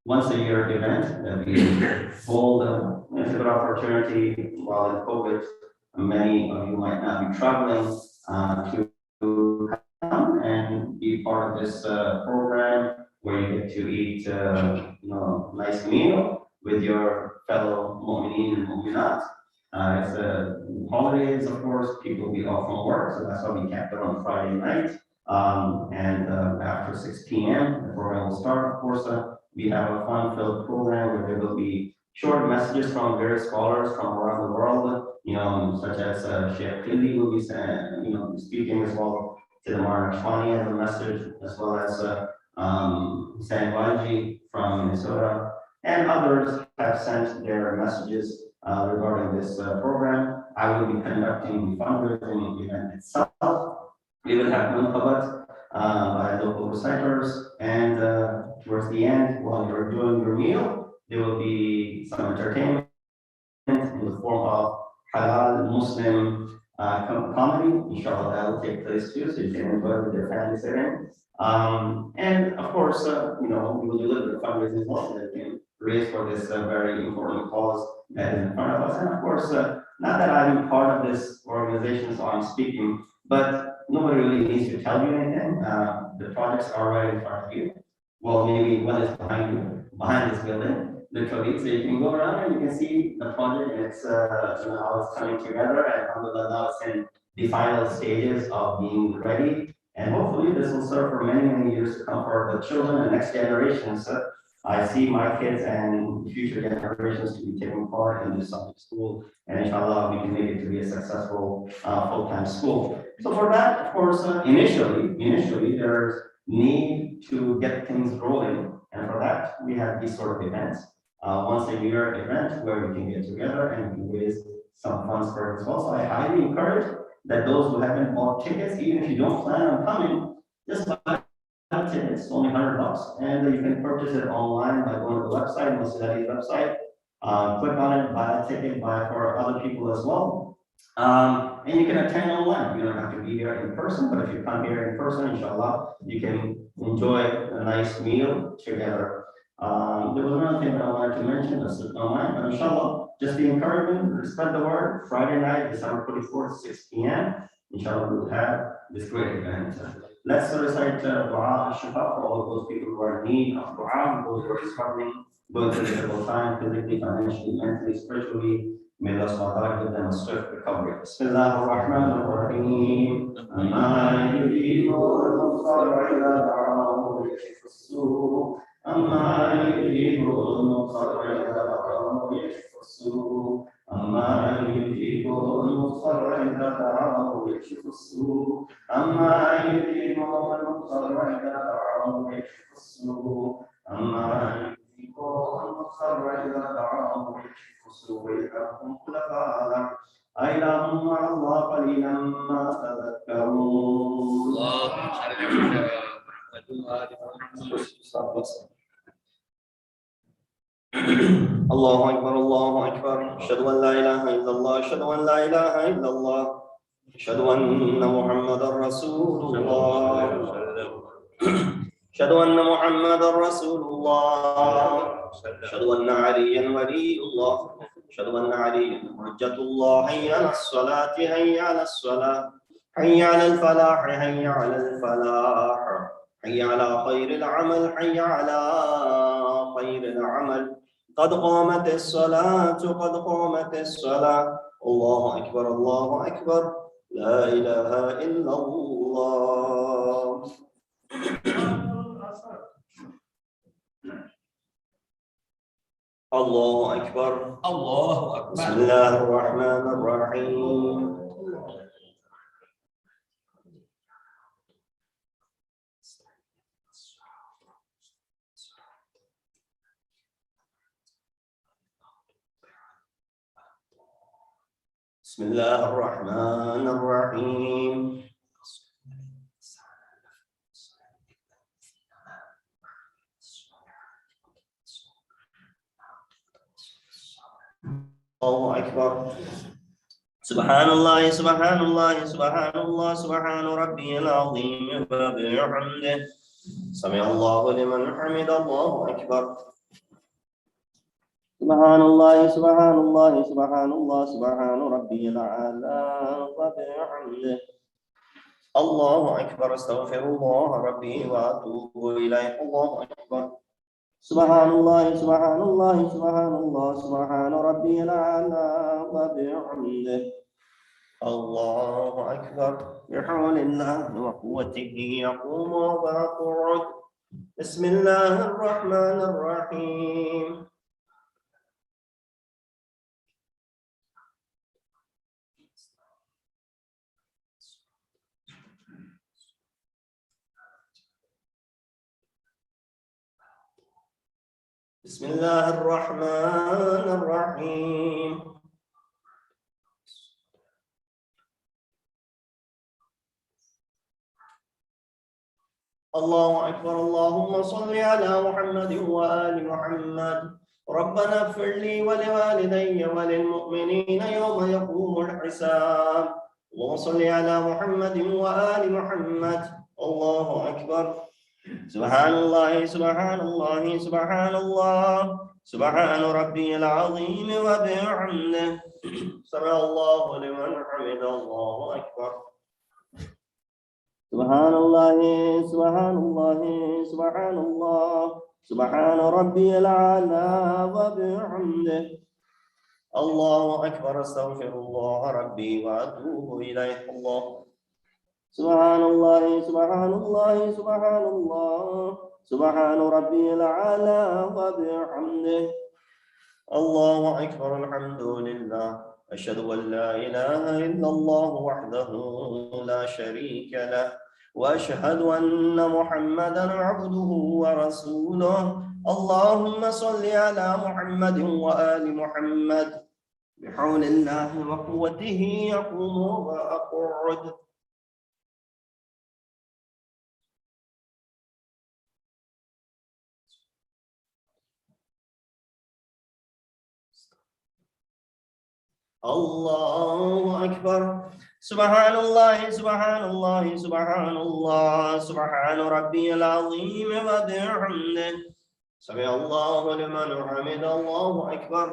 once a year event that we hold. It's a good opportunity while in COVID. Many of you might not be traveling to come and be part of this program where you get to eat, nice meal with your fellow mu'mineen and mu'minat. It's holidays, of course, people will be off from work, so that's why we kept it on Friday night. And after 6 p.m., the program will start. Of course, we have a fun-filled program where there will be short messages from various scholars from around the world, such as Sheikh Khili will be, speaking as well to the Marnashwani as a message, as well as Sam Baji from Minnesota, and others have sent their messages regarding this program. I will be conducting the fundraising event itself. We will have muntabat by local reciters, and towards the end, while you're doing your meal, there will be some entertainment in the form of halal Muslim comedy. Inshallah, that will take place too, so you can enjoy with your family sitting. And of course, we will do a little bit of fundraising as well that can raise for this very important cause that is in front of us. And of course, not that I'm part of this organization, so I'm speaking, but nobody really needs to tell you anything. The projects are right in front of you. Well, maybe one is behind you, behind this building, literally. So you can go around and you can see the project and it's how it's coming together. And alhamdulillah, now it's in the final stages of being ready. And hopefully this will serve for many, many years to come for the children and next generations. I see my kids and future generations to be taking part in this Islamic school, and inshallah we can make it to be a successful full-time school. So for that, of course, initially there's need to get things rolling, and for that we have these sort of events, once a year event where we can get together and we can raise some funds for it as well. So I highly encourage that those who haven't bought tickets, even if you don't plan on coming, just buy tickets, only $100, and you can purchase it online by going to the website, Masjid-e-Ali's website. Click on it, buy a ticket, buy it for other people as well. And you can attend online. You don't have to be here in person, but if you come here in person, inshallah, you can enjoy a nice meal together. There was another thing that I wanted to mention, that's online, but inshallah, just the encouragement, spread the word. Friday night, December 24th, 6 p.m. Inshallah, we'll have this great event. Let's recite dua al-shifa for all of those people who are in need of dua, those who are struggling, going through a difficult time, physically, financially, mentally, spiritually. May Allah subhanahu wa ta'ala give them a swift recovery. Bismillah ar-Rahman ar-Rahim. Amma yujibu al-muqtarra ila da'ahu yakshifu as-su'. Amma yujibu al-muqtarra ila da'ahu yakshifu as-su'. Amma yujibu al-muqtarra ila da'ahu yakshifu as-su'. Amma yujibu al-muqtarra ila da'ahu yakshifu as-su'. Amma yujibu al-muqtarra ila da'ahu yakshifu ويحكم خلفاء أيضا مع الله قليلا ما تذكرون. الله أكبر الله أكبر أشهد أن لا إله إلا الله أشهد أن لا إله إلا الله أشهد أن محمدا رسول الله أشهد أن محمدا رسول الله أشهد أن عليا ولي الله أشهد أن عليا حجة الله حي على الصلاة حي على الصلاة حي على الفلاح حي على الفلاح حي على خير العمل حي على خير العمل قد قامت الصلاة قد قامت الصلاة الله أكبر الله أكبر لا إله إلا الله. الله أكبر الله أكبر بسم الله الرحمن الرحيم. بسم الله الرحمن الرحيم. الله أكبر. سبحان الله سبحان الله سبحان الله سبحان ربي العظيم وبحمده سمع الله لمن حمد الله أكبر. سبحان الله سبحان الله سبحان الله سبحان ربي الأعلى وبحمده الله أكبر. استغفر الله ربي وأتوب إليه. الله أكبر. سبحان الله سبحان الله سبحان الله سبحان ربي الأعلى وبحمده الله أكبر. بحول الله وقوته يقوم ويقعد. بسم الله الرحمن الرحيم. بسم الله الرحمن الرحيم. الله أكبر. اللهم صل على محمد وآل محمد. ربنا اغفر لي ولوالدي وللمؤمنين يوم يقوم الحساب. اللهم صل على محمد وآل محمد. الله أكبر. سبحان الله سبحان الله سبحان الله سبحان ربي العظيم وبحمده سمع الله لمن حمد. الله أكبر. سبحان الله سبحان الله سبحان الله سبحان ربي الأعلى وبحمده الله أكبر. استغفر الله ربي وأتوب إليه. الله سبحان الله سبحان الله سبحان الله سبحان ربي الأعلى وبحمده الله أكبر. الحمد لله. أشهد أن لا إله إلا الله وحده لا شريك له وأشهد أن محمدا عبده ورسوله. اللهم صل على محمد وآل محمد. بحول الله وقوته يقوم وأقعد. الله أكبر. سبحان الله سبحان الله سبحان الله سبحان ربي العظيم وبحمده سمع الله لمن حمد. الله أكبر.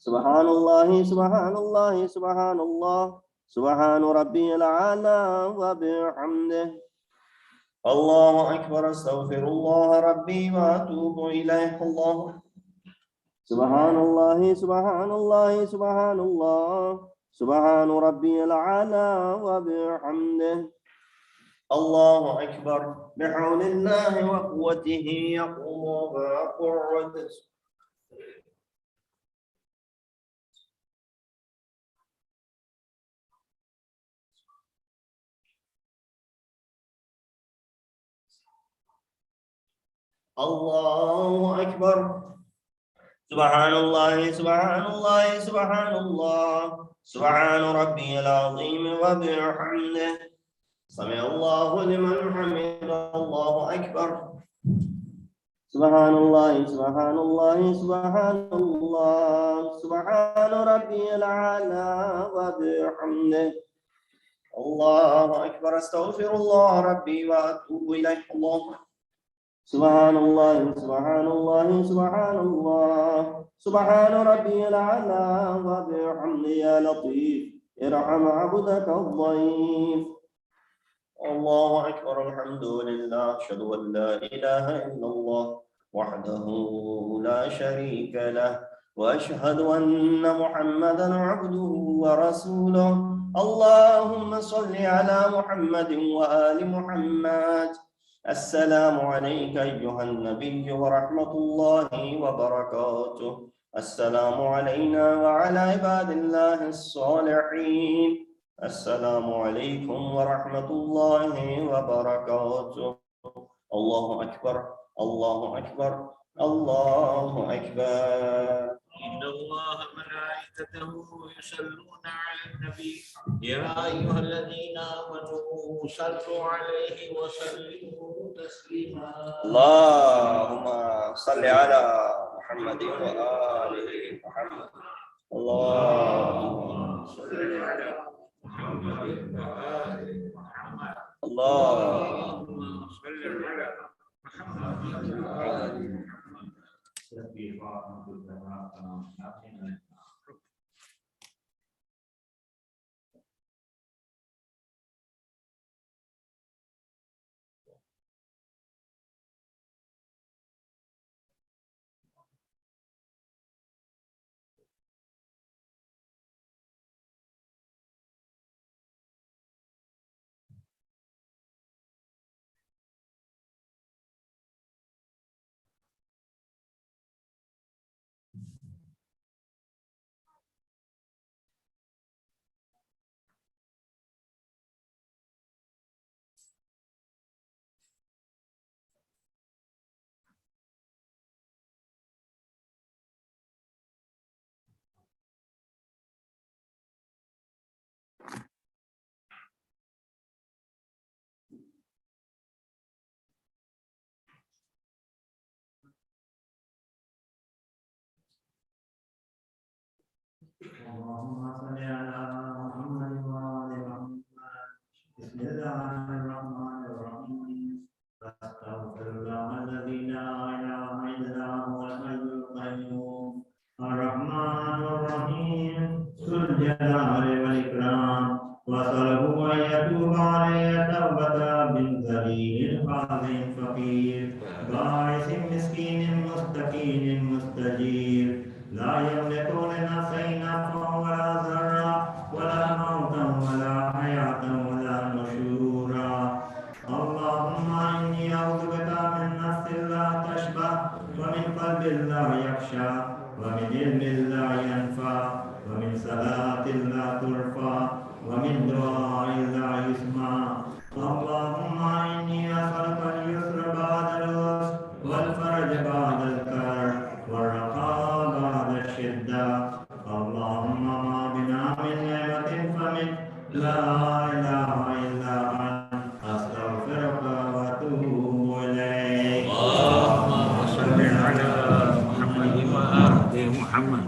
سبحان الله سبحان الله سبحان الله سبحان ربي الأعلى وبحمده الله أكبر. استغفر الله ربي وأتوب إليه. الله سبحان الله سبحان الله سبحان الله سبحان ربي الأعلى وبحمده الله أكبر. بحول الله وقوته يقوم ويقعد. الله أكبر. سبحان الله سبحان الله سبحان الله سبحان ربي العظيم وبحمده سمع الله لمن حمده. الله أكبر. سبحان الله سبحان الله سبحان الله سبحان ربي الأعلى وبحمده الله أكبر. استغفر الله ربي وأتوب إليه. الله سبحان الله سبحان الله سبحان الله سبحان ربي الأعلى وبحمده. يا لطيف ارحم عبدك الضعيف. الله أكبر. الحمد لله. أشهد أن لا إله إلا الله وحده لا شريك له وأشهد أن محمدا عبده ورسوله. اللهم صل على محمد وآل محمد. السلام عليك أيها النبي ورحمة الله وبركاته. السلام علينا وعلى عباد الله الصالحين. السلام عليكم ورحمة الله وبركاته. الله أكبر. الله أكبر. الله أكبر. إن الله وملائكته يصلون على النبي يا أيها الذين آمنوا صلوا عليه وسلموا تسليما. اللهم صل على محمد وآل محمد. اللهم صل على محمد وآل محمد. اللهم صل على محمد وآل محمد. اللهم صل على محمد وآل محمد. بسم الله الرحمن الرحيم. أستغفر الله الذي لا إله إلا هو الحي القيوم الرحمن الرحيم ذو الجلال والإكرام. وأسأله أن يتوب علي توبة من ذليل خاضع فقير باعث مسكين مستكين مستجير لا يملك لنفسه نفعا ولا ضرا ولا موتا ولا حياة ولا نشورا. اللهم إني أعوذ بك من نفس لا تشبع ومن قلب لا يخشى ومن علم لا ينفع ومن صلاة لا ترفع ومن دعاء لا يسمع. اللهم إني أسألك اليسر بعد العسر والفرج بعد الكرب والرخاء بعد الشدة. اللهم ما بنا من نعمة فمن لا إله إلا أنت أستغفرك وأتوب إليك. اللهم صل على محمد وآل محمد.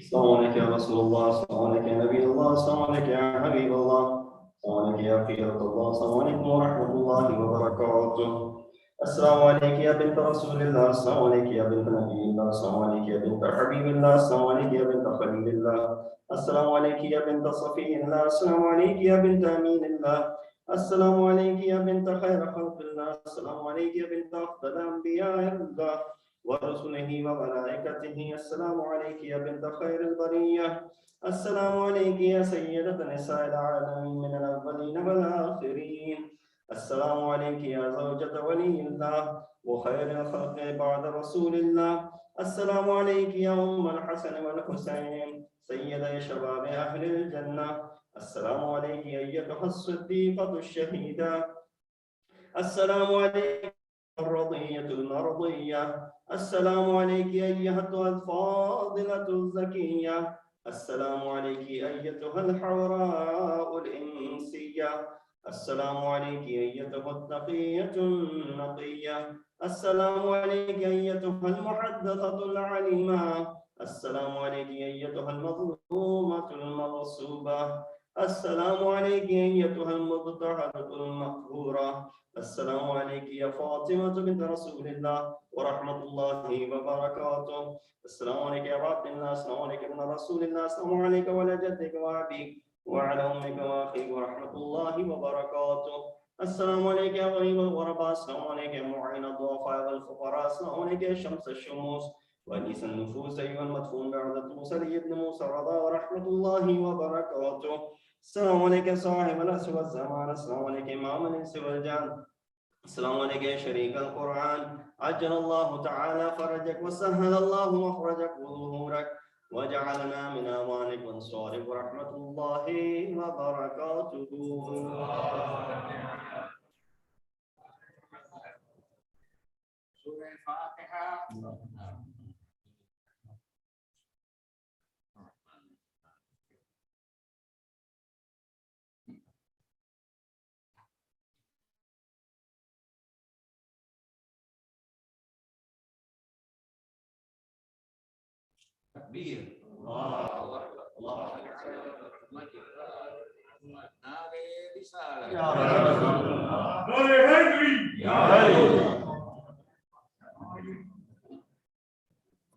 السلام عليك يا رسول الله، السلام عليك يا نبي الله، السلام عليك يا حبيب الله، السلام عليك يا خيرة الله، السلام عليكم ورحمة الله وبركاته. السلام عليك يا بنت رسول الله، السلام عليك يا بنت نبي الله، السلام عليك يا بنت حبيب الله، السلام عليك يا بنت خليل الله، السلام عليك يا بنت صفي الله، السلام عليك يا بنت أمين الله، السلام عليك يا بنت خير خلق الله، السلام عليك يا بنت أفضل أنبياء الله ورسله وملائكته، السلام عليك يا بنت خير البرية، السلام عليك يا سيدة نساء العالمين من الأولين والآخرين، السلام عليك يا زوجة ولي الله وخير الخلق بعد رسول الله، السلام عليك يا أم الحسن والحسين سيدي شباب أهل الجنة، السلام عليك أيتها الصديقة الشهيدة، السلام عليك الرضية المرضية، السلام عليك أيتها الفاضلة الزكية، السلام عليك أيتها الحوراء الإنسية، السلام عليك أيتها التقية النقية، السلام عليك أيتها المحدثة العليمة، السلام عليك أيتها المظلومة المغصوبة، السلام عليك أيتها المضطهدة المقهورة، السلام عليك يا فاطمة بنت رسول الله ورحمة الله وبركاته. السلام عليك يا عبد الله، السلام عليك ابن رسول الله، السلام عليك وعلى جدك وأبيك وعلى أمك وأخيك ورحمة الله وبركاته. السلام عليك يا غريب الغرباء، السلام عليك يا معين الضعفاء والفقراء، السلام عليك يا شمس الشموس وأنيس النفوس أيها المدفون بعد موسى ابن موسى الرضا ورحمة الله وبركاته. السلام عليك صاحب الأس والزمان، السلام عليك إمام الإنس والجان، السلام عليك يا شريك القرآن، عجل الله تعالى فرجك وسهل الله مخرجك وظهورك وجعلنا من أمانك وانصارك ورحمة الله وبركاته. Takbir. Allah. Nare risala. Ya Rasulullah. Ya